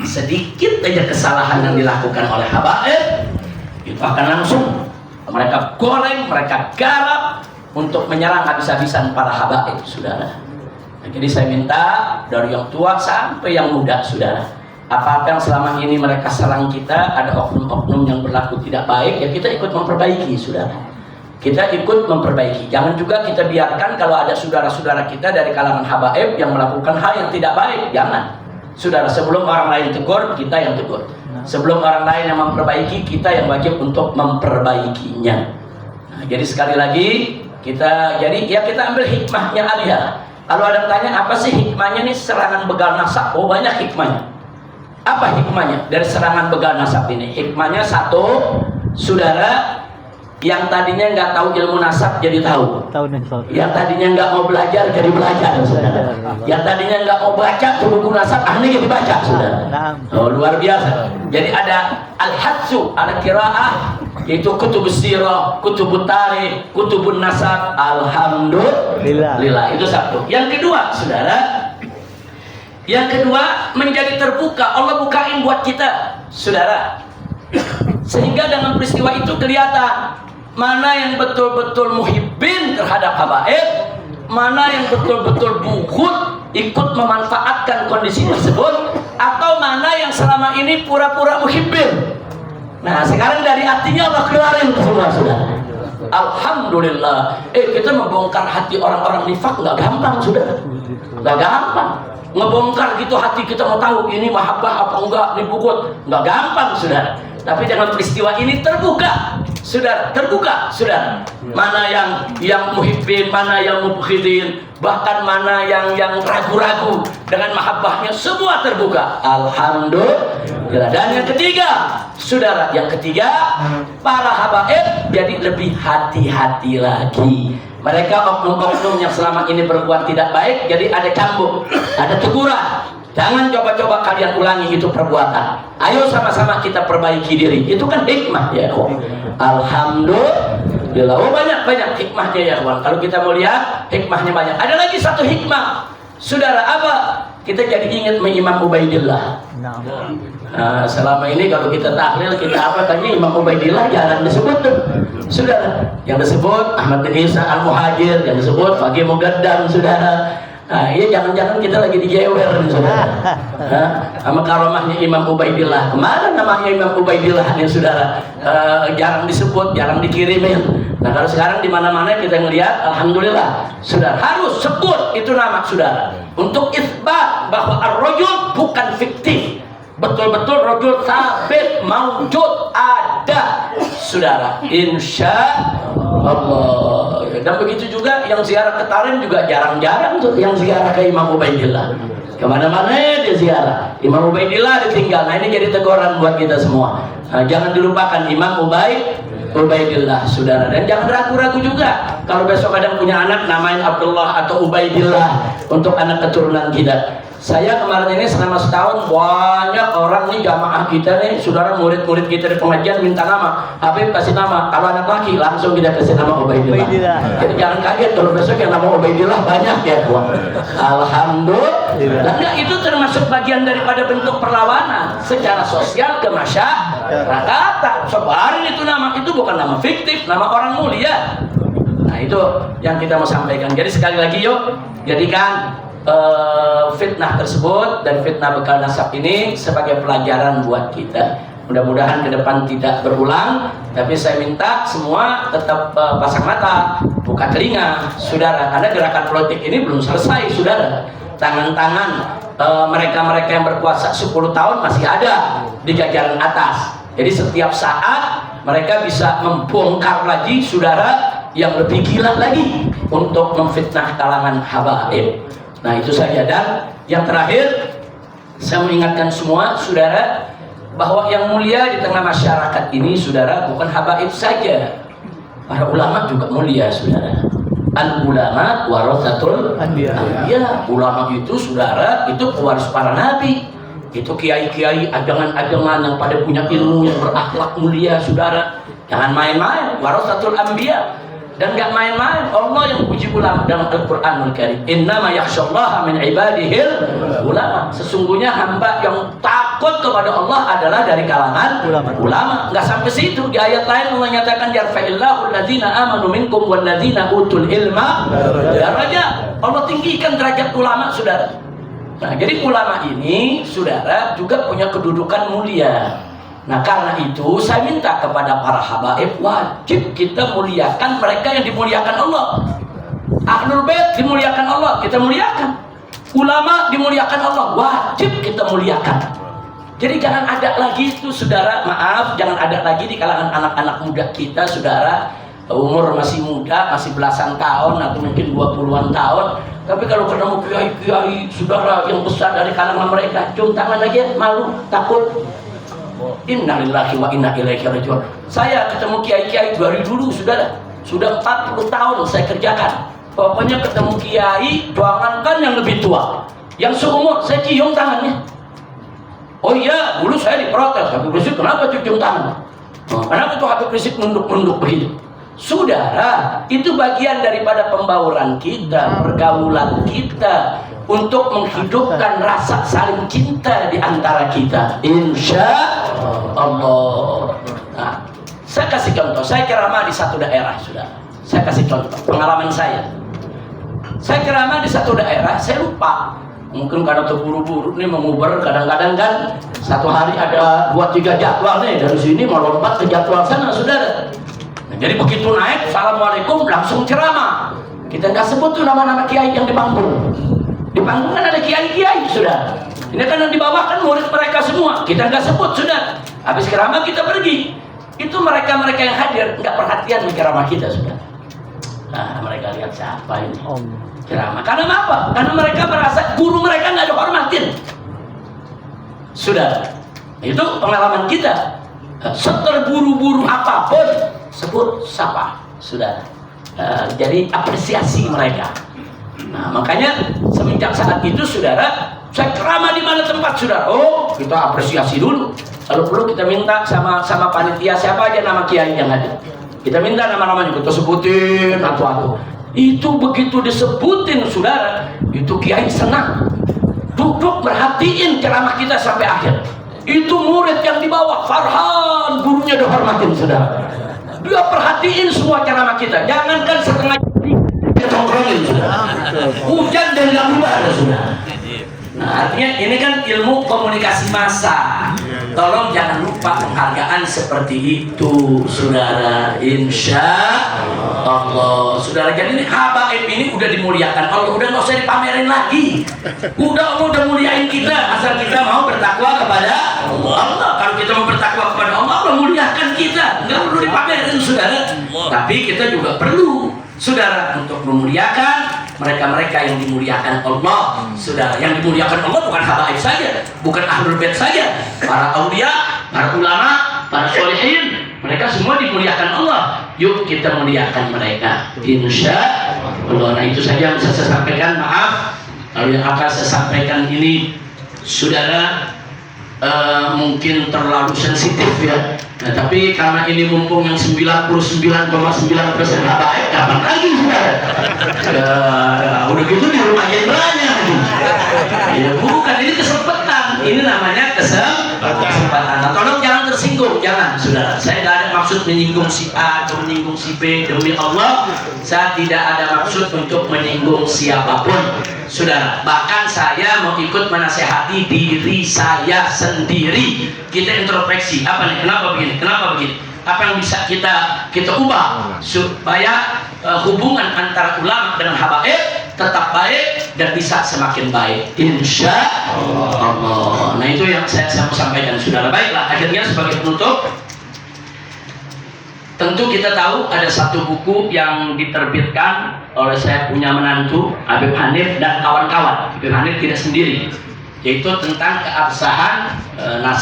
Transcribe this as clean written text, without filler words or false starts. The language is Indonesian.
sedikit aja kesalahan yang dilakukan oleh habaib, itu akan langsung mereka goreng, mereka garap untuk menyerang habis-habisan para habaib, saudara. Nah, jadi saya minta dari yang tua sampai yang muda, saudara, apa yang selama ini mereka serang kita, ada oknum-oknum yang berlaku tidak baik, ya kita ikut memperbaiki, saudara. Kita ikut memperbaiki. Jangan juga kita biarkan kalau ada saudara-saudara kita dari kalangan habaib yang melakukan hal yang tidak baik. Jangan. Saudara, sebelum orang lain tegur, kita yang tegur. Sebelum orang lain yang memperbaiki, kita yang wajib untuk memperbaikinya. Nah, jadi sekali lagi kita ambil hikmahnya aja. Kalau ada yang tanya apa sih hikmahnya nih serangan begal nasab? Oh, banyak hikmahnya. Apa hikmahnya dari serangan begal nasab ini? Hikmahnya satu, saudara, yang tadinya nggak tahu ilmu nasab jadi tahu. Yang tadinya nggak mau belajar jadi belajar, saudara. Yang tadinya nggak mau baca buku nasab, akhirnya jadi baca, saudara. Oh, luar biasa. Jadi ada al-hadsu ala qiraah, yaitu kutubus sirah, kutubut tarikh, kutubun nasab. Alhamdulillah. Itu satu. Yang kedua, saudara, menjadi terbuka. Allah bukain buat kita, saudara, sehingga dengan peristiwa itu kelihatan mana yang betul-betul muhibbin terhadap habaib, mana yang betul-betul bughud, ikut memanfaatkan kondisi tersebut, atau mana yang selama ini pura-pura muhibbin. Nah, sekarang dari hatinya Allah keluarin semua, saudara. Alhamdulillah. Kita membongkar hati orang-orang nifak nggak gampang, saudara. Nggak gampang. Ngebongkar gitu hati kita, mau tahu ini mahabbah apa enggak, ini bughud, nggak gampang, saudara. Tapi dengan peristiwa ini terbuka, saudara, mana yang muhibbin, mana yang mubghidin, bahkan mana yang ragu-ragu dengan mahabbahnya, semua terbuka. Alhamdulillah. Dan yang ketiga, saudara, para habaib jadi lebih hati-hati lagi. Mereka oknum-oknum yang selama ini berbuat tidak baik, jadi ada cambuk, ada teguran. Jangan coba-coba kalian ulangi itu perbuatan. Ayo sama-sama kita perbaiki diri. Itu kan hikmah, ya kawan. Alhamdulillah. Oh, banyak hikmahnya, ya kawan. Kalau kita mau lihat, hikmahnya banyak. Ada lagi satu hikmah, saudara, apa? Kita jadi ingat Imam Ubaidillah. Nah, selama ini kalau kita tahlil, kita apa tanya Imam Ubaidillah jarang disebut tuh, saudara. Yang disebut Ahmad bin Isa Al-Muhajir, yang disebut Faqih Mugaddam, saudara. Nah, iya, jangan-jangan kita lagi dijewer nih, saudara. Sama karomahnya Imam Ubaidillah. Kemana namanya Imam Ubaidillah nih, saudara? Jarang disebut, jarang dikirimin. Nah, kalau sekarang di mana-mana kita ngelihat, alhamdulillah, saudara, harus sebut itu nama, saudara, untuk isbat bahwa ar-rajul bukan fiktif, betul-betul rajul sabit, maujud, ada, saudara, insya Allah. Dan begitu juga yang ziarah ke Tarim juga jarang-jarang tuh yang ziarah ke Imam Ubaidillah. Kemana-mana dia ziarah, Imam Ubaidillah ditinggal. Nah, ini jadi teguran buat kita semua. Nah, jangan dilupakan Imam Ubaidillah, saudara. Dan jangan ragu-ragu juga kalau besok ada punya anak namain Abdullah atau Ubaidillah untuk anak keturunan kita. Saya kemarin ini selama setahun banyak orang nih, jamaah kita nih, saudara, murid-murid kita di pengajian minta nama. Habib kasih nama, kalau anak laki langsung kita kasih nama Ubaidillah. Jadi jangan kaget kalau besok yang nama Ubaidillah banyak, ya kawan. Alhamdulillah. Nah, itu termasuk bagian daripada bentuk perlawanan secara sosial ke masyarakat. Sebarin itu nama, itu bukan nama fiktif, nama orang mulia. Nah, itu yang kita mau sampaikan. Jadi sekali lagi, yuk jadikan fitnah tersebut dan fitnah begal nasab ini sebagai pelajaran buat kita. Mudah-mudahan ke depan tidak berulang. Tapi saya minta semua tetap pasang mata, buka telinga, saudara, karena gerakan politik ini belum selesai, saudara. Tangan-tangan mereka-mereka yang berkuasa 10 tahun masih ada di jajaran atas. Jadi setiap saat mereka bisa membongkar lagi, saudara, yang lebih gila lagi untuk memfitnah kalangan habaib. Nah, itu saja. Dan yang terakhir, saya mengingatkan semua, saudara, bahwa yang mulia di tengah masyarakat ini, saudara, bukan habaib saja. Para ulama juga mulia, saudara. Al-ulama warasatul anbiya. Ulama itu, saudara, itu pewaris para nabi. Itu kiai-kiai, ajangan-ajangan yang pada punya ilmu yang berakhlak mulia, saudara. Jangan main-main, warasatul anbiya. Dan gak main-main, Allah yang puji ulama dalam Al-Quranul Karim. Innama yakhsyallaha min ibadihil ulama. Sesungguhnya hamba yang takut takut kepada Allah adalah dari kalangan ulama. Nggak sampai situ. Di ayat lain Allah nyatakan yarfa'illahu alladzina amanu minkum walladzina utul ilma daraja. Allah tinggikan derajat ulama, saudara. Nah, jadi ulama ini, saudara, juga punya kedudukan mulia. Nah, karena itu saya minta kepada para habaib, wajib kita muliakan mereka yang dimuliakan Allah. Ahlul Bait dimuliakan Allah, kita muliakan. Ulama dimuliakan Allah, wajib kita muliakan. Jadi jangan ada lagi itu, saudara, maaf, jangan ada lagi di kalangan anak-anak muda kita, saudara, umur masih muda, masih belasan tahun atau mungkin 20-an tahun. Tapi kalau ketemu kiai-kiai, saudara, yang besar dari kalangan mereka, cium tangan aja, malu, takut. Innalillahi wa inna ilaihi raji'un. Saya ketemu kiai-kiai dari dulu, saudara. Sudah 40 tahun saya kerjakan. Pokoknya ketemu kiai, doakan yang lebih tua, yang seumur, saya cium tangannya. Oh iya, dulu saya diprotes, Habib Rizik kenapa cium tangan? Kenapa tuh Habib Rizik nunduk-nunduk begitu? Saudara, itu bagian daripada pembauran kita, pergaulan kita untuk menghidupkan rasa saling cinta di antara kita. Insya Allah. Nah, saya kasih contoh. Saya ceramah di satu daerah, saudara. Saya kasih contoh pengalaman saya. Saya ceramah di satu daerah, saya lupa. Mungkin karena terburu-buru nih menguber, kadang-kadang kan satu hari ada 2-3 jadwal nih, dari sini mau lompat ke jadwal sana, saudara. Nah, jadi begitu naik, assalamualaikum, langsung ceramah. Kita nggak sebut tuh nama-nama kiai yang di panggung. Di panggung kan ada kiai-kiai, saudara. Ini kan yang di bawah kan murid mereka semua. Kita nggak sebut, saudara. Habis ceramah kita pergi. Itu mereka-mereka yang hadir nggak perhatian di ceramah kita, saudara. Nah, mereka lihat siapa ini ceramah. Karena apa? Karena mereka merasa guru mereka nggak dihormatin. Sudah, itu pengalaman kita. Seterburu-buru apapun, sebut sapa. Sudah. Jadi apresiasi mereka. Nah, makanya semenjak saat itu, saudara, saya ceramah di mana tempat, saudara. Oh, kita apresiasi dulu. Kalau perlu kita minta sama panitia siapa aja nama kiai yang ada. Kita minta nama-namanya, kita sebutin satu-satu. Itu begitu disebutin, saudara, itu kiai senang. Duduk merhatiin ceramah kita sampai akhir. Itu murid yang di bawah, Farhan, gurunya dihormatin, saudara. Dia perhatiin semua ceramah kita. Jangankan setengah kita tongkrongin, saudara. Hujan dan nggak ada, saudara. Nah, artinya ini kan ilmu komunikasi massa. Tolong jangan lupa penghargaan seperti itu, saudara. Insya Allah, saudara. Jadi ini habaib ini udah dimuliakan Allah, udah nggak usah dipamerin lagi. Udah muliain kita, asal kita mau bertakwa kepada Allah. Kalau kita mau bertakwa kepada Allah, Allah muliakan kita. Nggak perlu dipamerin, saudara. Tapi kita juga perlu, saudara, untuk memuliakan mereka-mereka yang dimuliakan Allah, saudara. Yang dimuliakan Allah bukan habaib saja, bukan ahlul bait saja, para aulia, para ulama, para sholihin, mereka semua dimuliakan Allah. Yuk kita muliakan mereka, insya Allah. Nah, itu saja yang bisa saya sampaikan. Maaf kalau yang akan saya sampaikan ini, saudara, mungkin terlalu sensitif ya. Nah, tapi karena ini mumpung yang 99,9% habaib, kapan lagi, saudara? Udah gitu di rumah jenderalnya. Ya bukan, ini kesempatan. Ini namanya kesempatan. Nah, tolong jangan tersinggung, jangan, saudara. Saya tidak ada maksud menyinggung si A atau menyinggung si B. Demi Allah, saya tidak ada maksud untuk menyinggung siapapun, saudara. Bahkan saya mau ikut menasehati diri saya sendiri. Kita introspeksi, apa nih? Kenapa begini? Kenapa begini? Apa yang bisa kita ubah supaya hubungan antara ulama dengan habaib tetap baik dan bisa semakin baik, insya Allah. Nah, itu yang saya mau sampaikan, saudara. Baiklah, akhirnya sebagai penutup, tentu kita tahu ada satu buku yang diterbitkan oleh saya punya menantu Habib Hanif dan kawan-kawan. Habib Hanif tidak sendiri, yaitu tentang keabsahan nasab